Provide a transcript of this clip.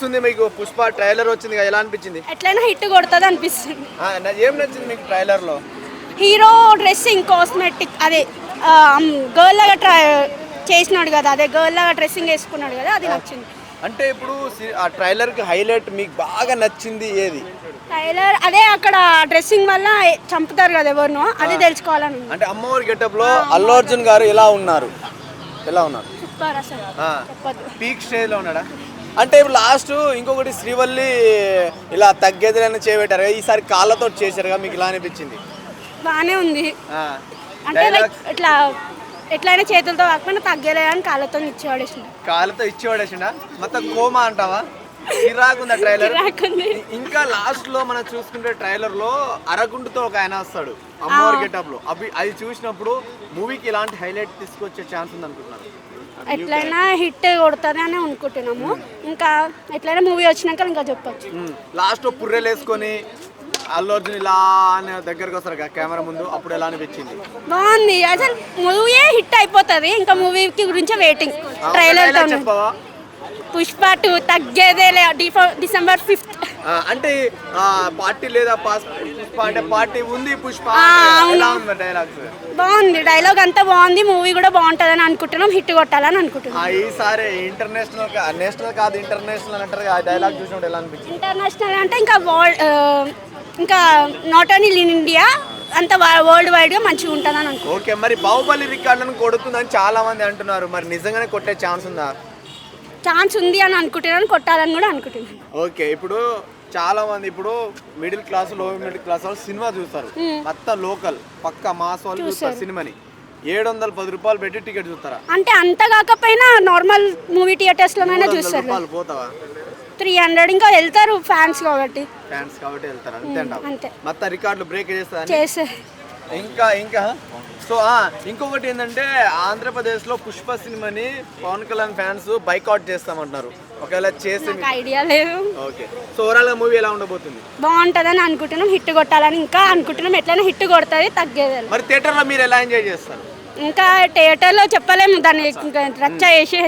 అనిపిస్తుంది మీకు? పుష్ప ట్రైలర్ వచ్చింది కదా, ఎలా అనిపించింది? ఎట్లయినా హిట్ కొడుతుంది అనిపిస్తుంది. ఏం నచ్చింది మీకు ట్రైలర్ లో? హీరో డ్రెస్సింగ్, కాస్మెటిక్, అదే గర్ల్ లాగా చేసినాడు కదా, అదే గర్ల్ లాగా డ్రెస్సింగ్ వేసుకున్నాడు కదా, అది నచ్చింది. అంటే ఇప్పుడు ఆ ట్రైలర్ కి హైలైట్ మీకు బాగా నచ్చింది ఏది? టైలర్ అదే అక్కడ డ్రెస్సింగ్ వల్ల చంపుతారు కదా ఎవరినో, అది తెలుసుకోవాలని ఉంది. అంటే అమ్మవారి గెటప్ లో అల్లు అర్జున్ గారు ఎలా ఉన్నారు? సూపర్ అసలు చెప్పొద్దు. పీక్ స్టేజ్ లో ఉన్నాడా? అంటే ఇప్పుడు లాస్ట్ ఇంకొకటి శ్రీవల్లి ఇలా తగ్గేదని చేయబెట్టారు, ఈసారి కాళ్ళతో చేశారు కదా, మీకు ఇలా అనిపించింది? బాగానే ఉంది. అంటే లైక్ ఇట్లా ఎట్లయినా చేతులతో కాకపోయినా తగ్గలే అని కాళ్ళతో ఇచ్చి పడేసిండా మొత్తం కోమా అంటావా? ఇరాకుందా ట్రైలర్? ఇంకా లాస్ట్ లో మనం చూసుకుంటే ట్రైలర్ లో అరగుండుతో ఒక ఆయన వస్తాడు అమ్మవారి గెటప్ లో, అది చూసినప్పుడు మూవీకి ఇలాంటి హైలైట్ తీసుకొచ్చే ఛాన్స్ ఉంది అనుకుంటున్నారు? ఎట్లయినా హిట్ కొడుతుంది అని అనుకుంటున్నాము. ఇంకా ఎట్లయినా మూవీ వచ్చినాక ఇంకా చెప్పచ్చు. లాస్ట్ పుర్రెలు వేసుకొని అల్లు అర్జున్ ఇలా దగ్గరకు వస్తారు కెమెరా ముందు, అప్పుడు ఎలా అనిపించింది? బాగుంది అసలు, మూవీ హిట్ అయిపోతుంది. ఇంకా మూవీకి గురించి వెయిటింగ్. ట్రైలర్ చెప్పవా? పుష్ప 2 తగ్గేదేలే, December 5th. అంటే పార్టీ లేదా పుష్ప అంటే పార్టీ ఉంది, పుష్ప డైలాగ్స్ బాగుంది, డైలాగ్ అంతా బాగుంది, మూవీ కూడా బాగుంటుందని అనుకుంటున్నాం, హిట్ కొట్టాలని అనుకుంటున్నాం. ఈసారి నేషనల్ కాదు ఇంటర్నేషనల్ అంటారు, ఆ డైలాగ్ చూసినప్పుడు ఎలా అనిపించింది? ఇంటర్నేషనల్ అంటే ఇంకా ఇంకా నాట్ ఓన్లీ ఇన్ ఇండియా, అంత వరల్డ్ వైడ్ గా మంచిగా ఉంటుందని అనుకుంటున్నాం. ఓకే, మరి బాహుబలి రికార్డులను కొడుతుందని చాలా మంది అంటున్నారు, మరి నిజంగానే కొట్టే ఛాన్స్ ఉందా? ఛాన్స్ ఉంది అని అనుకుంటున్నాను, కొట్టాలని కూడా అనుకుంటున్నాను. ఓకే, ఇప్పుడు చాలా మంది ఇప్పుడు middle class lower middle class వాళ్ళు సినిమా చూస్తారు, మొత్తం లోకల్ పక్క మాస్ వాళ్ళు చూస్తారు సినిమాని. 710 రూపాయలు పెట్టి టికెట్ చూస్తారా? అంటే అంత కాకపోయినా నార్మల్ మూవీ థియేటర్స్ లోనైనా చూస్తారు. పోతావా? 300 ఇంకా వెళ్తారు, ఫ్యాన్స్ కాబట్టి వెళ్తారు అంతే. అంతే, మొత్తం రికార్డులు బ్రేక్ చేస్తారు. ఇంకా సో ఇంకొకటి ఏంటంటే ఆంధ్రప్రదేశ్లో పుష్ప సినిమాని పవన్ కళ్యాణ్ ఫ్యాన్స్ బైకాట్ చేస్తామంటున్నారు, ఒకవేళ చేస్తే ఐడియా లేదు. ఓకే, సో ఓవరాల్ గా మూవీ ఎలా ఉండబోతుంది? బాగుంటుందని అనుకుంటున్నాం, హిట్ కొట్టాలని ఇంకా అనుకుంటున్నాం, ఎట్లయినా హిట్ కొడుతుంది, తగ్గేది. మరి థియేటర్లో మీరు ఎలా ఎంజాయ్ చేస్తారు? ఇంకా థియేటర్లో చెప్పలేము, దాన్ని రచ్చ చేసి